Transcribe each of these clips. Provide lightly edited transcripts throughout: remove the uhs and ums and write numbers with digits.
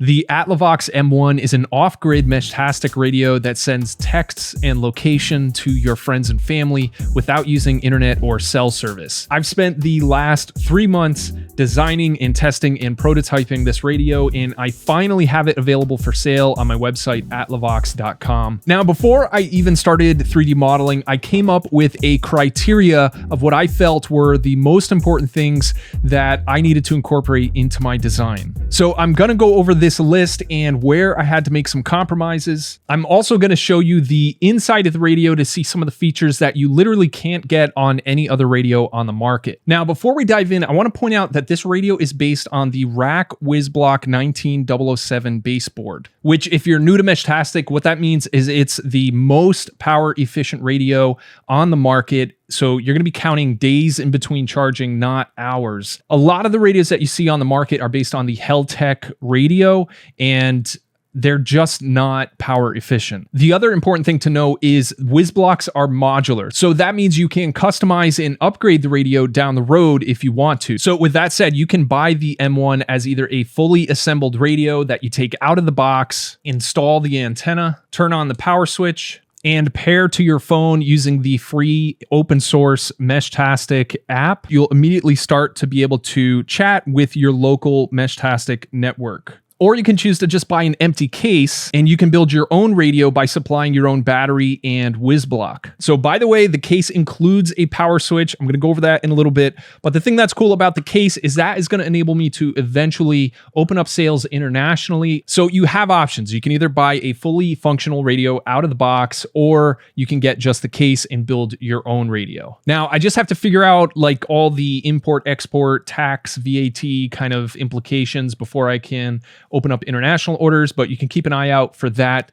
The Atlavox M1 is an off-grid Meshtastic radio that sends texts and location to your friends and family without using internet or cell service. I've spent the last 3 months designing and testing and prototyping this radio, and I finally have it available for sale on my website, atlavox.com. Now, before I even started 3D modeling, I came up with a criteria of what I felt were the most important things that I needed to incorporate into my design. So I'm gonna go over this list and where I had to make some compromises. I'm also going to show you the inside of the radio to see some of the features that you literally can't get on any other radio on the market. Now, before we dive in, I want to point out that this radio is based on the rack WisBlock 19007 baseboard, which, if you're new to Meshtastic, what that means is it's the most power efficient radio on the market. So you're going to be counting days in between charging, not hours. A lot of the radios that you see on the market are based on the Heltec radio, and they're just not power efficient. The other important thing to know is WisBlocks are modular. So that means you can customize and upgrade the radio down the road if you want to. So with that said, you can buy the M1 as either a fully assembled radio that you take out of the box, install the antenna, turn on the power switch, and pair to your phone using the free open source Meshtastic app. You'll immediately start to be able to chat with your local Meshtastic network. Or you can choose to just buy an empty case and you can build your own radio by supplying your own battery and WisBlock. So by the way, the case includes a power switch. I'm going to go over that in a little bit. But the thing that's cool about the case is that is going to enable me to eventually open up sales internationally. So you have options. You can either buy a fully functional radio out of the box, or you can get just the case and build your own radio. Now, I just have to figure out like all the import, export, tax, VAT kind of implications before I can open up international orders, but you can keep an eye out for that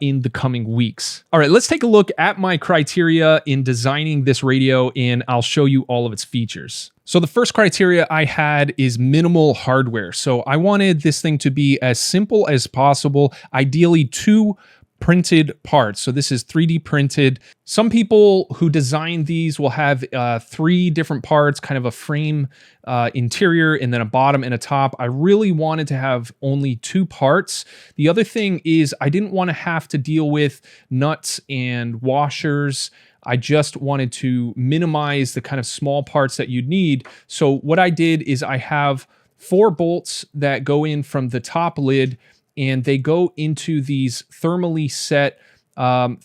in the coming weeks. All right, let's take a look at my criteria in designing this radio, and I'll show you all of its features. So the first criteria I had is minimal hardware. So I wanted this thing to be as simple as possible, ideally 2 printed parts. So this is 3D printed. Some people who design these will have 3 different parts, kind of a frame interior and then a bottom and a top. I really wanted to have only 2 parts. The other thing is I didn't want to have to deal with nuts and washers. I just wanted to minimize the kind of small parts that you'd need. So what I did is I have 4 bolts that go in from the top lid, and they go into these thermally set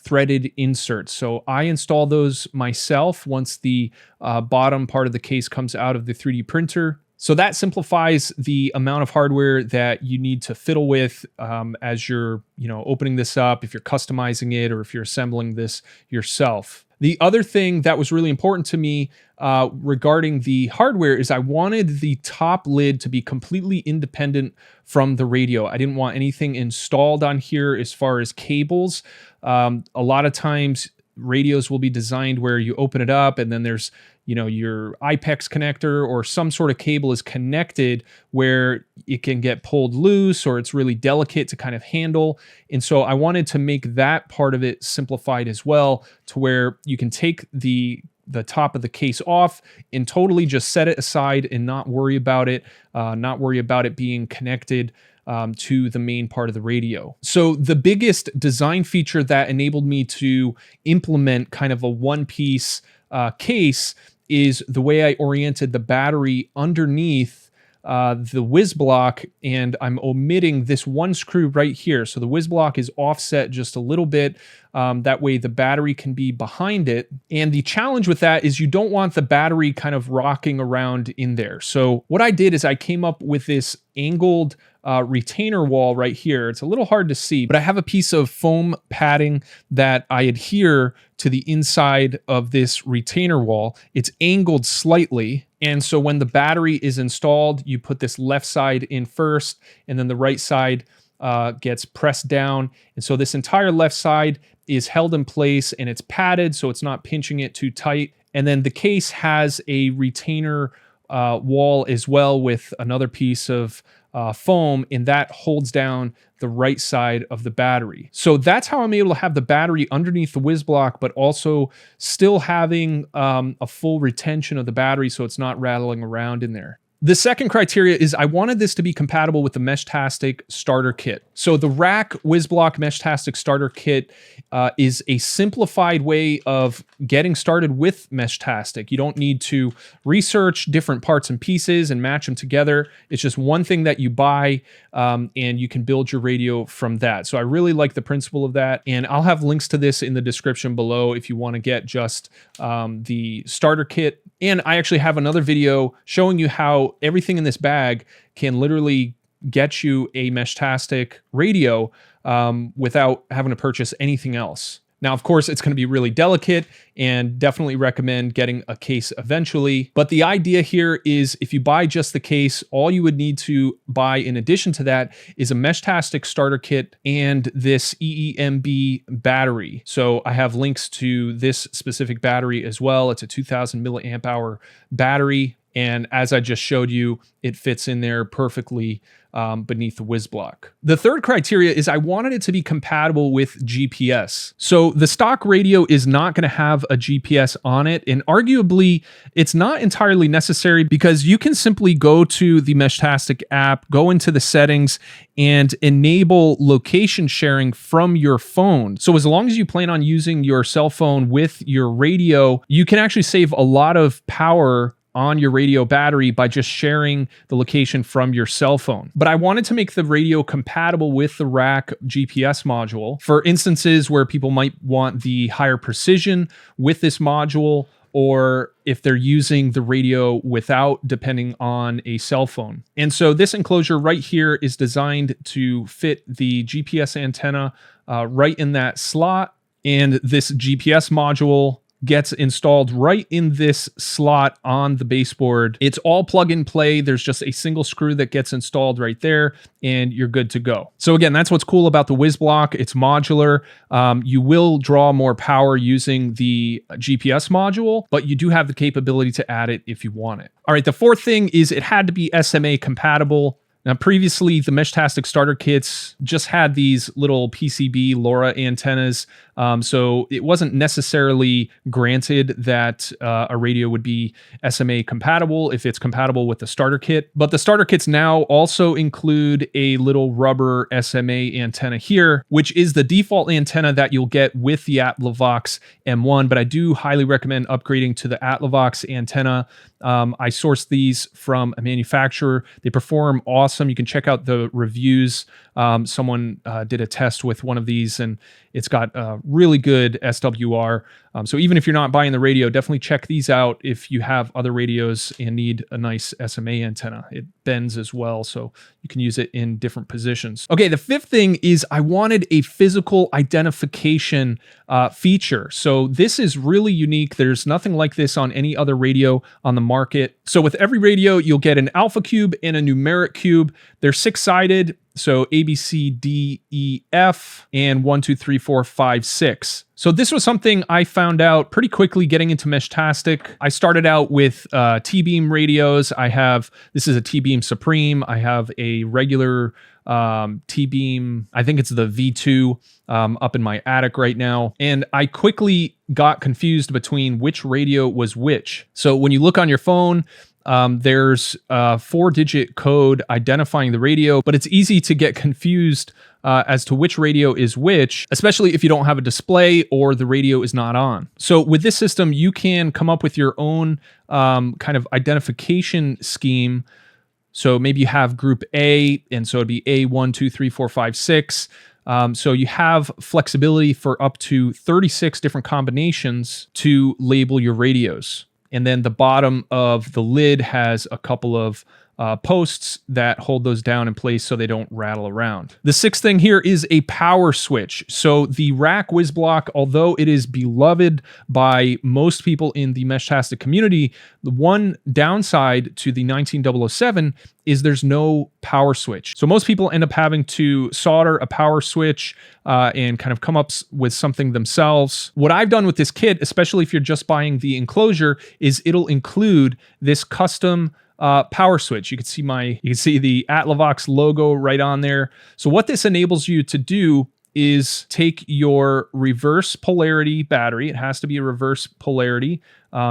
threaded inserts. So I install those myself once the bottom part of the case comes out of the 3D printer. So that simplifies the amount of hardware that you need to fiddle with as you're, opening this up, if you're customizing it, or if you're assembling this yourself. The other thing that was really important to me regarding the hardware is I wanted the top lid to be completely independent from the radio. I didn't want anything installed on here as far as cables. A lot of times radios will be designed where you open it up and then there's your IPEX connector or some sort of cable is connected where it can get pulled loose or it's really delicate to kind of handle. And so I wanted to make that part of it simplified as well, to where you can take the top of the case off and totally just set it aside and not worry about it being connected to the main part of the radio. So the biggest design feature that enabled me to implement kind of a one-piece case is the way I oriented the battery underneath the WisBlock, and I'm omitting this one screw right here. So the WisBlock is offset just a little bit. That way the battery can be behind it. And the challenge with that is you don't want the battery kind of rocking around in there. So what I did is I came up with this angled retainer wall right here. It's a little hard to see, but I have a piece of foam padding that I adhere to the inside of this retainer wall. It's angled slightly. And so when the battery is installed, you put this left side in first, and then the right side gets pressed down. And so this entire left side is held in place and it's padded so it's not pinching it too tight. And then the case has a retainer wall as well with another piece of foam, and that holds down the right side of the battery. So that's how I'm able to have the battery underneath the WisBlock, but also still having a full retention of the battery so it's not rattling around in there. The second criteria is I wanted this to be compatible with the Meshtastic Starter Kit. So the rack WisBlock Meshtastic Starter Kit is a simplified way of getting started with Meshtastic. You don't need to research different parts and pieces and match them together. It's just one thing that you buy, and you can build your radio from that. So I really like the principle of that, and I'll have links to this in the description below if you want to get just the starter kit. And I actually have another video showing you how everything in this bag can literally get you a Meshtastic radio without having to purchase anything else. Now, of course, it's going to be really delicate and definitely recommend getting a case eventually. But the idea here is if you buy just the case, all you would need to buy in addition to that is a Meshtastic starter kit and this EEMB battery. So I have links to this specific battery as well. It's a 2000 milliamp hour battery. And as I just showed you, it fits in there perfectly beneath the WisBlock. The third criteria is I wanted it to be compatible with GPS. So the stock radio is not going to have a GPS on it, and arguably it's not entirely necessary because you can simply go to the Meshtastic app, go into the settings, and enable location sharing from your phone. So as long as you plan on using your cell phone with your radio, you can actually save a lot of power on your radio battery by just sharing the location from your cell phone. But I wanted to make the radio compatible with the rack GPS module for instances where people might want the higher precision with this module, or if they're using the radio without depending on a cell phone. And so this enclosure right here is designed to fit the GPS antenna right in that slot. And this GPS module gets installed right in this slot on the baseboard. It's all plug and play. There's just a single screw that gets installed right there and you're good to go. So again, that's what's cool about the WisBlock. It's modular. You will draw more power using the GPS module, but you do have the capability to add it if you want it. All right, the fourth thing is it had to be SMA compatible. Now, previously, the Meshtastic starter kits just had these little PCB LoRa antennas, so it wasn't necessarily granted that a radio would be SMA compatible if it's compatible with the starter kit. But the starter kits now also include a little rubber SMA antenna here, which is the default antenna that you'll get with the Atlavox M1, but I do highly recommend upgrading to the Atlavox antenna. I sourced these from a manufacturer. They perform awesome. You can check out the reviews. Someone did a test with one of these and it's got really good SWR. So even if you're not buying the radio, definitely check these out if you have other radios and need a nice SMA antenna. It bends as well, so you can use it in different positions. Okay, the fifth thing is I wanted a physical identification feature. So this is really unique. There's nothing like this on any other radio on the market. So with every radio, you'll get an alpha cube and a numeric cube. They're 6-sided. So A, B, C, D, E, F, and 1, 2, 3, 4, 5, 6. So this was something I found out pretty quickly getting into Meshtastic. I started out with T-Beam radios. This is a T-Beam Supreme. I have a regular T-Beam, I think it's the V2 up in my attic right now. And I quickly got confused between which radio was which. So when you look on your phone, there's a 4-digit code identifying the radio, but it's easy to get confused as to which radio is which, especially if you don't have a display or the radio is not on. So with this system, you can come up with your own kind of identification scheme. So maybe you have group A, and so it'd be A, 1, 2, 3, 4, 5, 6. So you have flexibility for up to 36 different combinations to label your radios. And then the bottom of the lid has a couple of posts that hold those down in place so they don't rattle around. The sixth thing here is a power switch. So the rack WisBlock, although it is beloved by most people in the Meshtastic community, the one downside to the 19007 is there's no power switch. So most people end up having to solder a power switch and kind of come up with something themselves. What I've done with this kit, especially if you're just buying the enclosure, is it'll include this custom power switch. You can see the Atlavox logo right on there. So what this enables you to do is take your reverse polarity battery. It has to be a reverse polarity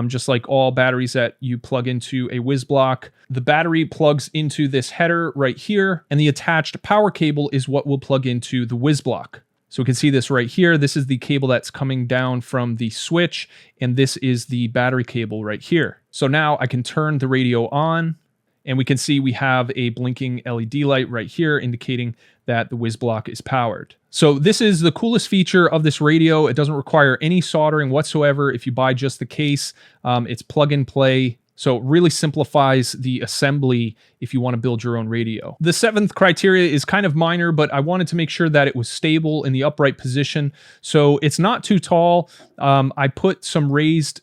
just like all batteries that you plug into a WisBlock. The battery plugs into this header right here, and the attached power cable is what will plug into the WisBlock. So we can see this right here. This is the cable that's coming down from the switch, and this is the battery cable right here. So now I can turn the radio on, and we can see we have a blinking LED light right here indicating that the WisBlock is powered. So this is the coolest feature of this radio. It doesn't require any soldering whatsoever. If you buy just the case, it's plug and play. So it really simplifies the assembly if you want to build your own radio. The seventh criteria is kind of minor, but I wanted to make sure that it was stable in the upright position. So it's not too tall. I put some raised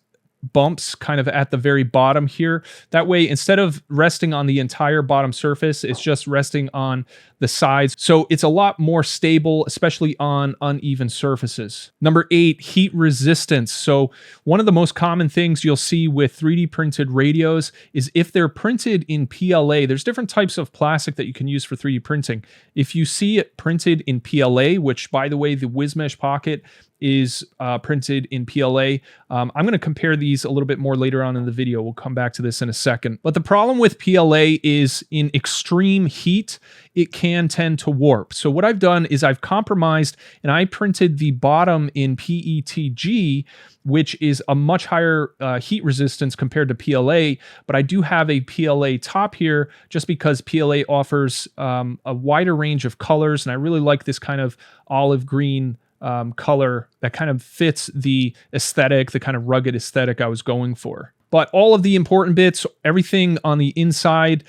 bumps kind of at the very bottom here. That way, instead of resting on the entire bottom surface, it's just resting on the sides. So it's a lot more stable, especially on uneven surfaces. Number 8, heat resistance. So one of the most common things you'll see with 3D printed radios is if they're printed in PLA, there's different types of plastic that you can use for 3D printing. If you see it printed in PLA, which by the way, the WisMesh Pocket is printed in PLA. I'm going to compare these a little bit more later on in the video. We'll come back to this in a second. But the problem with PLA is in extreme heat, it can tend to warp. So what I've done is I've compromised and I printed the bottom in PETG, which is a much higher heat resistance compared to PLA, but I do have a PLA top here just because PLA offers a wider range of colors, and I really like this kind of olive green color that kind of fits the aesthetic, the kind of rugged aesthetic I was going for. But all of the important bits, everything on the inside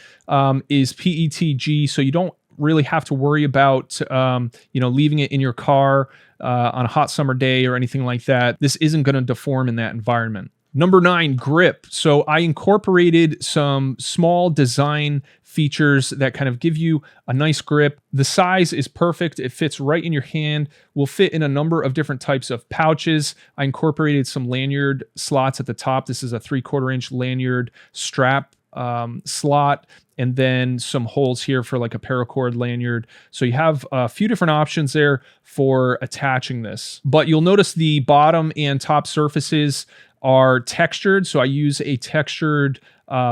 is PETG, so you don't really have to worry about leaving it in your car on a hot summer day or anything like that. This isn't going to deform in that environment. Number 9, grip. So I incorporated some small design features that kind of give you a nice grip. The size is perfect. It fits right in your hand, will fit in a number of different types of pouches. I incorporated some lanyard slots at the top. This is a 3/4 inch lanyard strap slot, and then some holes here for like a paracord lanyard. So you have a few different options there for attaching this. But you'll notice the bottom and top surfaces are textured. So I use a textured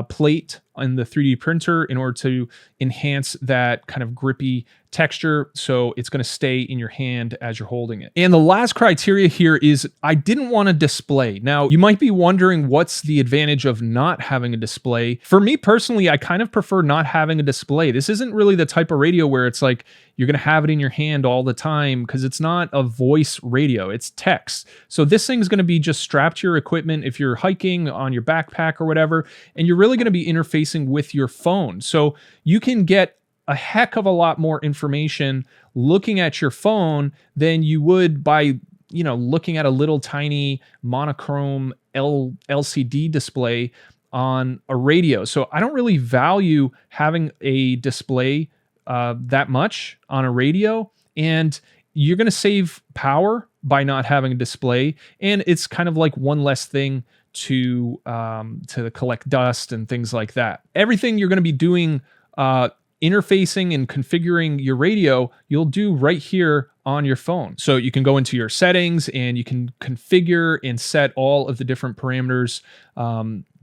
plate in the 3D printer in order to enhance that kind of grippy texture, so it's going to stay in your hand as you're holding it. And the last criteria here is I didn't want a display. Now, you might be wondering what's the advantage of not having a display. For me personally, I kind of prefer not having a display. This isn't really the type of radio where it's like you're going to have it in your hand all the time, because it's not a voice radio, it's text. So this thing's going to be just strapped to your equipment if you're hiking on your backpack or whatever, and you're really going to be interfacing with your phone. So you can get a heck of a lot more information looking at your phone than you would by, looking at a little tiny monochrome LCD display on a radio. So I don't really value having a display that much on a radio, and you're going to save power by not having a display, and it's kind of like one less thing to collect dust and things like that. Everything you're going to be doing interfacing and configuring your radio, you'll do right here on your phone. So you can go into your settings and you can configure and set all of the different parameters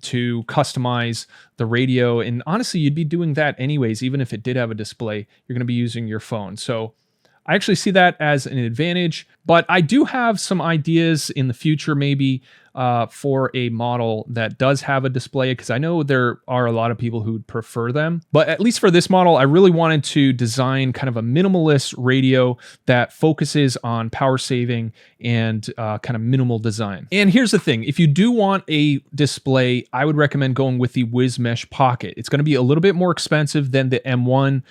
to customize the radio. And honestly, you'd be doing that anyways, even if it did have a display, you're going to be using your phone. So I actually see that as an advantage, but I do have some ideas in the future maybe for a model that does have a display, because I know there are a lot of people who would prefer them. But at least for this model, I really wanted to design kind of a minimalist radio that focuses on power saving and kind of minimal design. And here's the thing, if you do want a display, I would recommend going with the WisMesh Pocket. It's going to be a little bit more expensive than the M1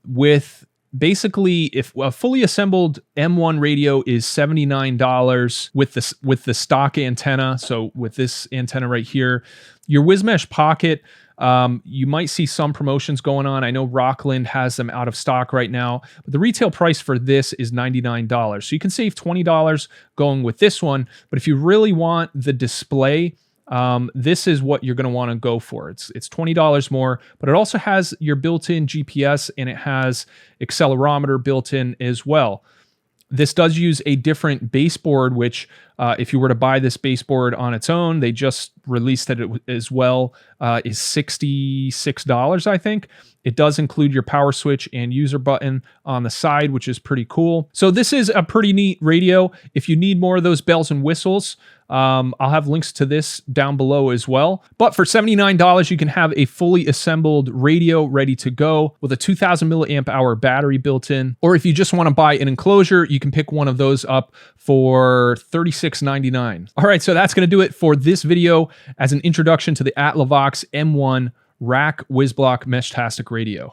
with basically, if a fully assembled M1 radio is $79 with the stock antenna, so with this antenna right here, your WisMesh Pocket, you might see some promotions going on. I know Rockland has them out of stock right now, but the retail price for this is $99. So you can save $20 going with this one. But if you really want the display, this is what you're going to want to go for. It's $20 more, but it also has your built-in GPS and it has accelerometer built in as well. This does use a different baseboard, which If you were to buy this baseboard on its own, they just released it as well, is $66, I think. It does include your power switch and user button on the side, which is pretty cool. So this is a pretty neat radio. If you need more of those bells and whistles, I'll have links to this down below as well. But for $79, you can have a fully assembled radio ready to go with a 2000 milliamp hour battery built in. Or if you just want to buy an enclosure, you can pick one of those up for $36.99. All right, so that's going to do it for this video as an introduction to the Atlavox M1 Rack WisBlock Meshtastic radio.